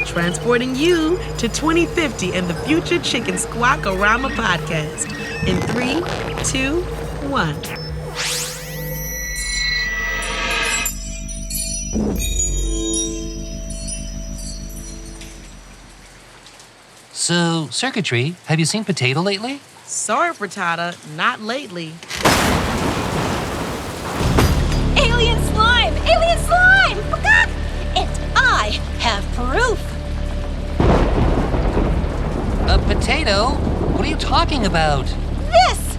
transporting you to 2050 and the future Chicken Squawk-A-Rama podcast. In 3, 2, 1. So, Circuitry, have you seen Potato lately? Sorry, Frittata, not lately. Alien slime! Alien slime! And I have proof! Potato? What are you talking about? This!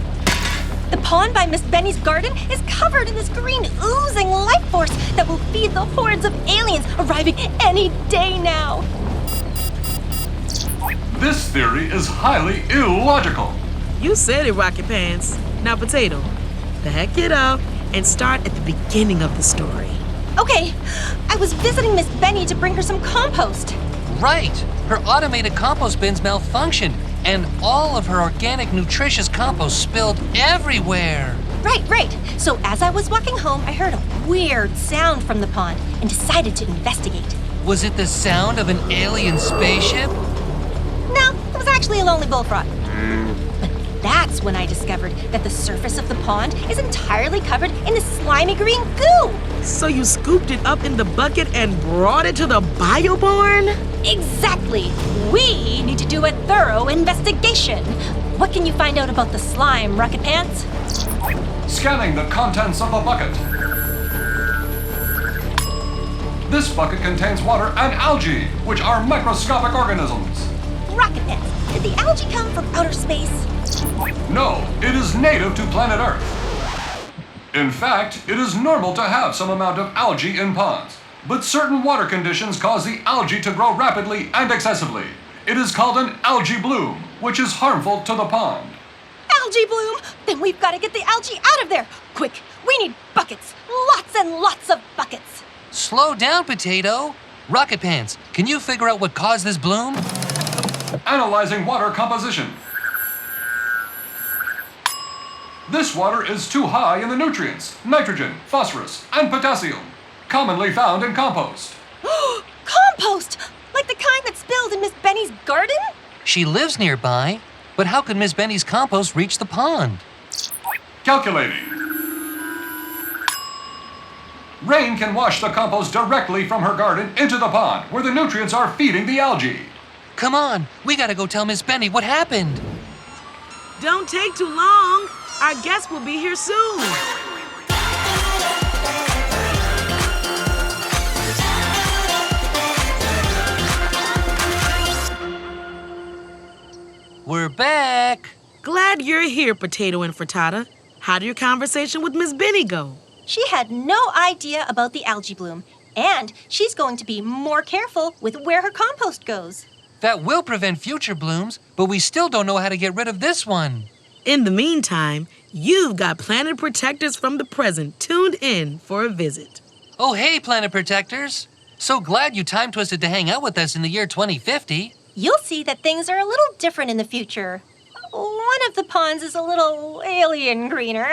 The pond by Miss Benny's garden is covered in this green, oozing life force that will feed the hordes of aliens arriving any day now. This theory is highly illogical. You said it, Rocket Pants. Now, Potato, back it up and start at the beginning of the story. Okay, I was visiting Miss Benny to bring her some compost. Right! Her automated compost bins malfunctioned, and all of her organic, nutritious compost spilled everywhere. Right. So as I was walking home, I heard a weird sound from the pond and decided to investigate. Was it the sound of an alien spaceship? No, it was actually a lonely bullfrog. But that's when I discovered that the surface of the pond is entirely covered in this slimy green goo. So you scooped it up in the bucket and brought it to the bio barn? Exactly. We need to do a thorough investigation. What can you find out about the slime, Rocket Pants? Scanning the contents of the bucket. This bucket contains water and algae, which are microscopic organisms. Rocket Pants, did the algae come from outer space? No, it is native to planet Earth. In fact, it is normal to have some amount of algae in ponds, but certain water conditions cause the algae to grow rapidly and excessively. It is called an algae bloom, which is harmful to the pond. Algae bloom? Then we've got to get the algae out of there. Quick, we need buckets. Lots and lots of buckets. Slow down, Potato. Rocket Pants, can you figure out what caused this bloom? Analyzing water composition. This water is too high in the nutrients, nitrogen, phosphorus, and potassium, commonly found in compost. Compost! Like the kind that spilled in Miss Benny's garden? She lives nearby, but how could Miss Benny's compost reach the pond? Calculating. Rain can wash the compost directly from her garden into the pond, where the nutrients are feeding the algae. Come on, we gotta go tell Miss Benny what happened. Don't take too long. Our guest will be here soon. We're back. Glad you're here, Potato and Frittata. How did your conversation with Miss Benny go? She had no idea about the algae bloom, and she's going to be more careful with where her compost goes. That will prevent future blooms, but we still don't know how to get rid of this one. In the meantime, you've got planet protectors from the present tuned in for a visit. Oh, hey, Planet Protectors. So glad you time-twisted to hang out with us in the year 2050. You'll see that things are a little different in the future. One of the ponds is a little alien greener,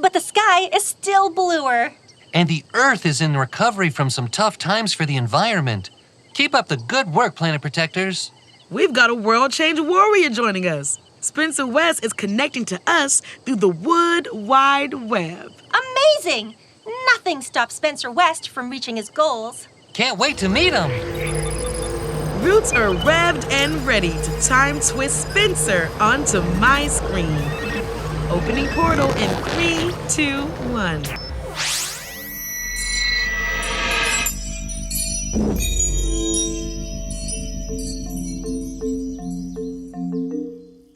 but the sky is still bluer. And the Earth is in recovery from some tough times for the environment. Keep up the good work, Planet Protectors. We've got a world change warrior joining us. Spencer West is connecting to us through the Wood Wide Web. Amazing! Nothing stops Spencer West from reaching his goals. Can't wait to meet him. Roots are revved and ready to time twist Spencer onto my screen. Opening portal in 3, 2, 1.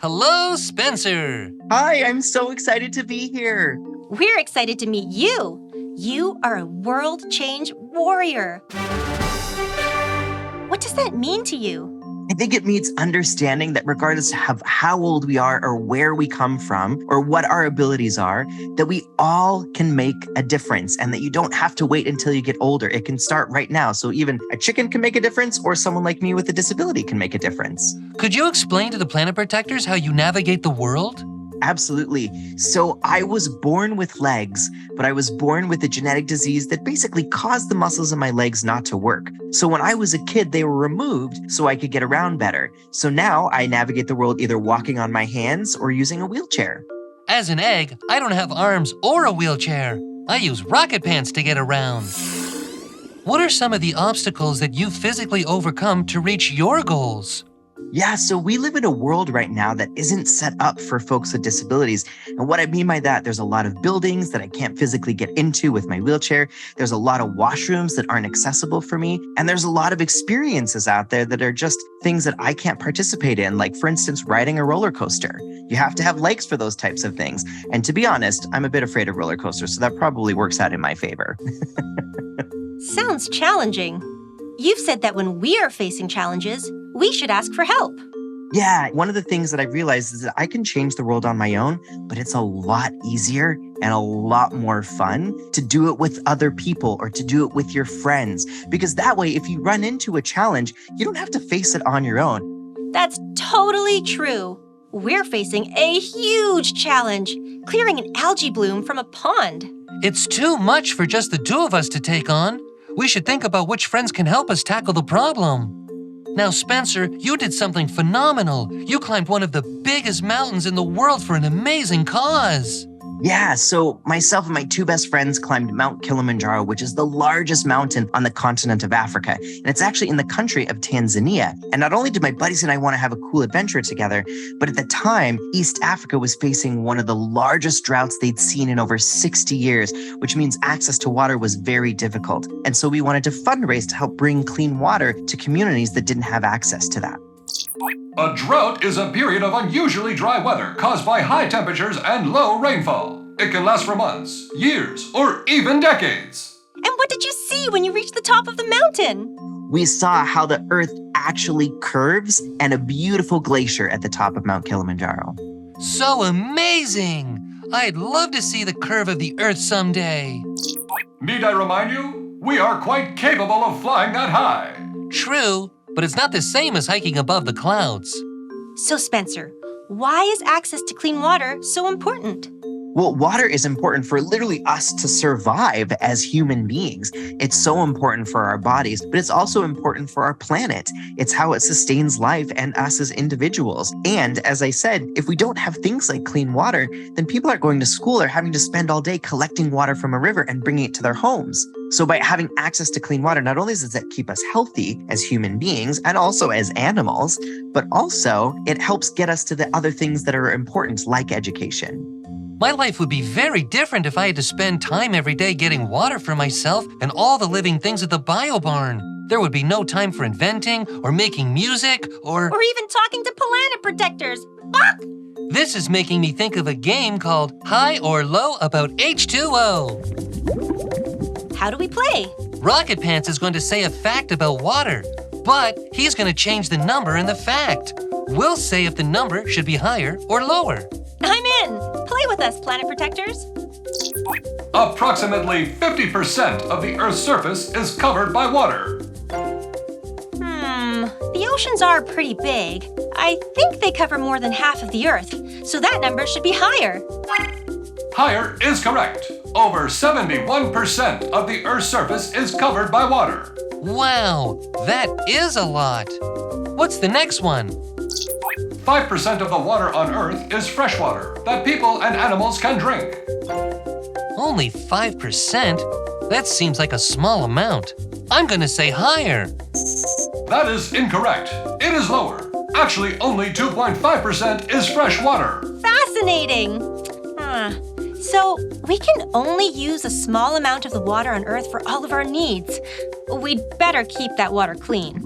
Hello, Spencer. Hi, I'm so excited to be here. We're excited to meet you. You are a world change warrior. What does that mean to you? I think it means understanding that regardless of how old we are or where we come from or what our abilities are, that we all can make a difference and that you don't have to wait until you get older. It can start right now. So even a chicken can make a difference or someone like me with a disability can make a difference. Could you explain to the Planet Protectors how you navigate the world? Absolutely. So I was born with legs, but I was born with a genetic disease that basically caused the muscles in my legs not to work. So when I was a kid, they were removed so I could get around better. So now I navigate the world either walking on my hands or using a wheelchair. As an egg, I don't have arms or a wheelchair. I use rocket pants to get around. What are some of the obstacles that you physically overcome to reach your goals? Yeah, so we live in a world right now that isn't set up for folks with disabilities. And what I mean by that, there's a lot of buildings that I can't physically get into with my wheelchair. There's a lot of washrooms that aren't accessible for me. And there's a lot of experiences out there that are just things that I can't participate in, like, for instance, riding a roller coaster. You have to have legs for those types of things. And to be honest, I'm a bit afraid of roller coasters, so that probably works out in my favor. Sounds challenging. You've said that when we are facing challenges, we should ask for help. Yeah, one of the things that I realized is that I can change the world on my own, but it's a lot easier and a lot more fun to do it with other people or to do it with your friends. Because that way, if you run into a challenge, you don't have to face it on your own. That's totally true. We're facing a huge challenge, clearing an algae bloom from a pond. It's too much for just the two of us to take on. We should think about which friends can help us tackle the problem. Now, Spencer, you did something phenomenal. You climbed one of the biggest mountains in the world for an amazing cause. Yeah, so myself and my two best friends climbed Mount Kilimanjaro, which is the largest mountain on the continent of Africa. And it's actually in the country of Tanzania. And not only did my buddies and I want to have a cool adventure together, but at the time, East Africa was facing one of the largest droughts they'd seen in over 60 years, which means access to water was very difficult. And so we wanted to fundraise to help bring clean water to communities that didn't have access to that. A drought is a period of unusually dry weather caused by high temperatures and low rainfall. It can last for months, years, or even decades. And what did you see when you reached the top of the mountain? We saw how the earth actually curves and a beautiful glacier at the top of Mount Kilimanjaro. So amazing! I'd love to see the curve of the earth someday. Need I remind you? We are quite capable of flying that high. True, but it's not the same as hiking above the clouds. So, Spencer, why is access to clean water so important? Well, water is important for literally us to survive as human beings. It's so important for our bodies, but it's also important for our planet. It's how it sustains life and us as individuals. And as I said, if we don't have things like clean water, then people aren't going to school or having to spend all day collecting water from a river and bringing it to their homes. So by having access to clean water, not only does that keep us healthy as human beings and also as animals, but also it helps get us to the other things that are important, like education. My life would be very different if I had to spend time every day getting water for myself and all the living things at the bio barn. There would be no time for inventing or making music or even talking to planet protectors. Bok! This is making me think of a game called High or Low about H2O. How do we play? Rocket Pants is going to say a fact about water, but he's going to change the number in the fact. We'll say if the number should be higher or lower. I'm in. Play with us, planet protectors. Approximately 50% of the Earth's surface is covered by water. The oceans are pretty big. I think they cover more than half of the Earth, so that number should be higher. Higher is correct. Over 71% of the Earth's surface is covered by water. Wow, that is a lot. What's the next one? 5% of the water on Earth is fresh water that people and animals can drink. Only 5%? That seems like a small amount. I'm gonna say higher. That is incorrect. It is lower. Actually, only 2.5% is fresh water. Fascinating. So we can only use a small amount of the water on Earth for all of our needs. We'd better keep that water clean.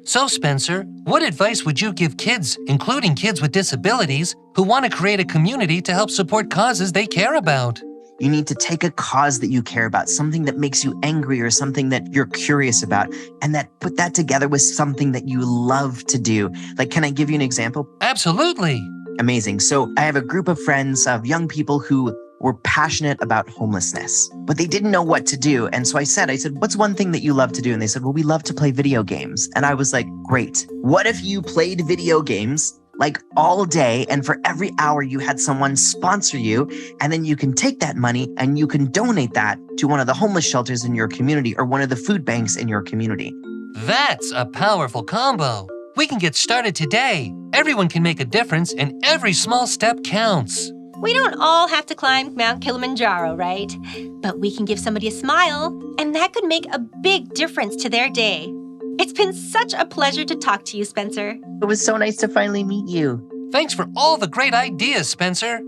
So, Spencer, what advice would you give kids, including kids with disabilities, who want to create a community to help support causes they care about? You need to take a cause that you care about, something that makes you angry or something that you're curious about, and put that together with something that you love to do. Like, can I give you an example? Absolutely. Amazing. So I have a group of friends of young people who were passionate about homelessness, but they didn't know what to do. And so I said, what's one thing that you love to do? And they said, well, we love to play video games. And I was like, great. What if you played video games like all day, and for every hour you had someone sponsor you, and then you can take that money and you can donate that to one of the homeless shelters in your community or one of the food banks in your community. That's a powerful combo. We can get started today. Everyone can make a difference, and every small step counts. We don't all have to climb Mount Kilimanjaro, right? But we can give somebody a smile, and that could make a big difference to their day. It's been such a pleasure to talk to you, Spencer. It was so nice to finally meet you. Thanks for all the great ideas, Spencer.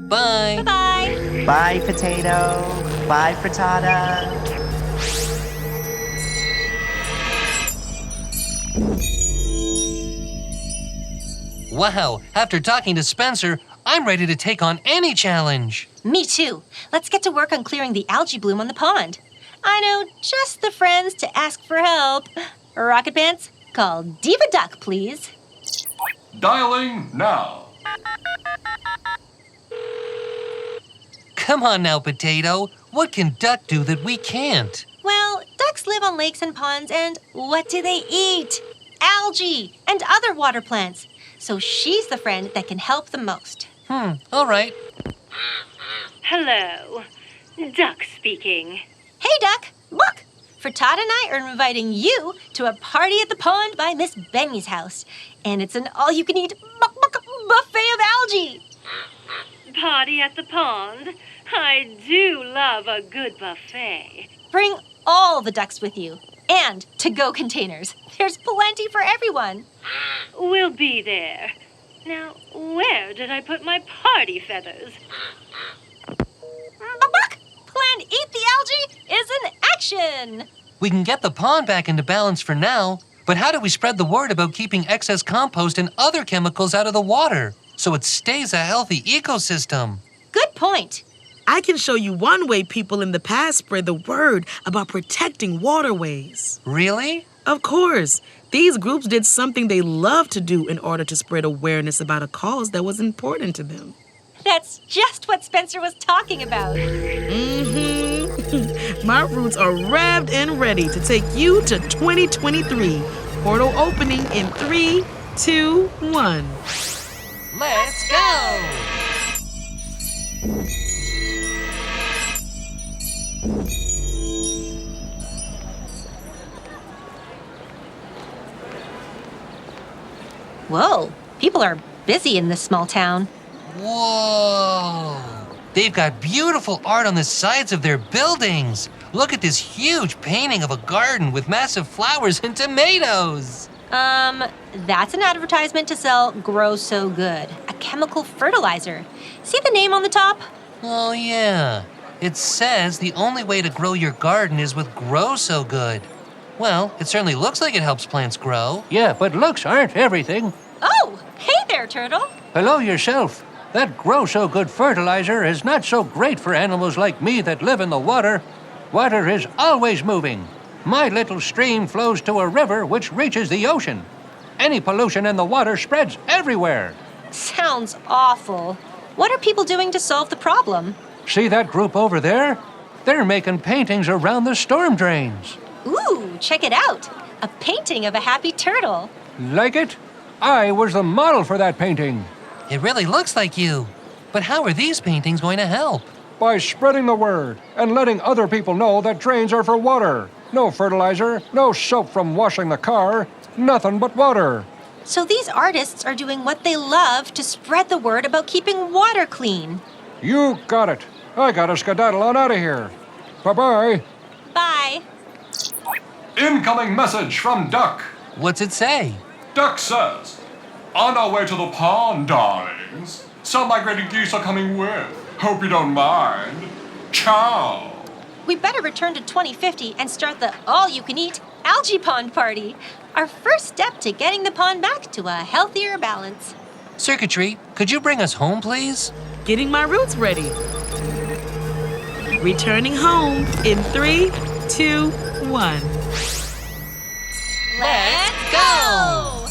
Bye. Bye-bye. Bye, potato. Bye, frittata. Wow, after talking to Spencer, I'm ready to take on any challenge. Me too. Let's get to work on clearing the algae bloom on the pond. I know just the friends to ask for help. Rocket Pants, call Diva Duck, please. Dialing now. Come on now, Potato. What can Duck do that we can't? Well, ducks live on lakes and ponds, and what do they eat? Algae and other water plants. So she's the friend that can help the most. All right. Hello. Duck speaking. Hey, Duck, look! Frittata and I are inviting you to a party at the pond by Miss Benny's house. And it's an all-you-can-eat buffet of algae. Party at the pond? I do love a good buffet. Bring all the ducks with you. And to-go containers. There's plenty for everyone. We'll be there. Now, where did I put my party feathers? Buck! Plan Eat the Algae is in action! We can get the pond back into balance for now, but how do we spread the word about keeping excess compost and other chemicals out of the water so it stays a healthy ecosystem? Good point. I can show you one way people in the past spread the word about protecting waterways. Really? Of course. These groups did something they loved to do in order to spread awareness about a cause that was important to them. That's just what Spencer was talking about. My roots are revved and ready to take you to 2023. Portal opening in 3, 2, 1. Let's go! Whoa, people are busy in this small town. Whoa! They've got beautiful art on the sides of their buildings. Look at this huge painting of a garden with massive flowers and tomatoes. That's an advertisement to sell Grow So Good, a chemical fertilizer. See the name on the top? Oh, yeah. It says the only way to grow your garden is with Grow So Good. Well, it certainly looks like it helps plants grow. Yeah, but looks aren't everything. Oh, hey there, Turtle. Hello yourself. That Grow So Good fertilizer is not so great for animals like me that live in the water. Water is always moving. My little stream flows to a river which reaches the ocean. Any pollution in the water spreads everywhere. Sounds awful. What are people doing to solve the problem? See that group over there? They're making paintings around the storm drains. Ooh, check it out. A painting of a happy turtle. Like it? I was the model for that painting. It really looks like you. But how are these paintings going to help? By spreading the word and letting other people know that drains are for water. No fertilizer, no soap from washing the car, nothing but water. So these artists are doing what they love to spread the word about keeping water clean. You got it. I gotta skedaddle on out of here. Bye-bye. Bye. Incoming message from Duck. What's it say? Duck says, on our way to the pond, darlings. Some migrating geese are coming with. Hope you don't mind. Ciao. We better return to 2050 and start the all-you-can-eat algae pond party. Our first step to getting the pond back to a healthier balance. Circuitry, could you bring us home, please? Getting my roots ready. Returning home in 3, 2, 1. Let's go!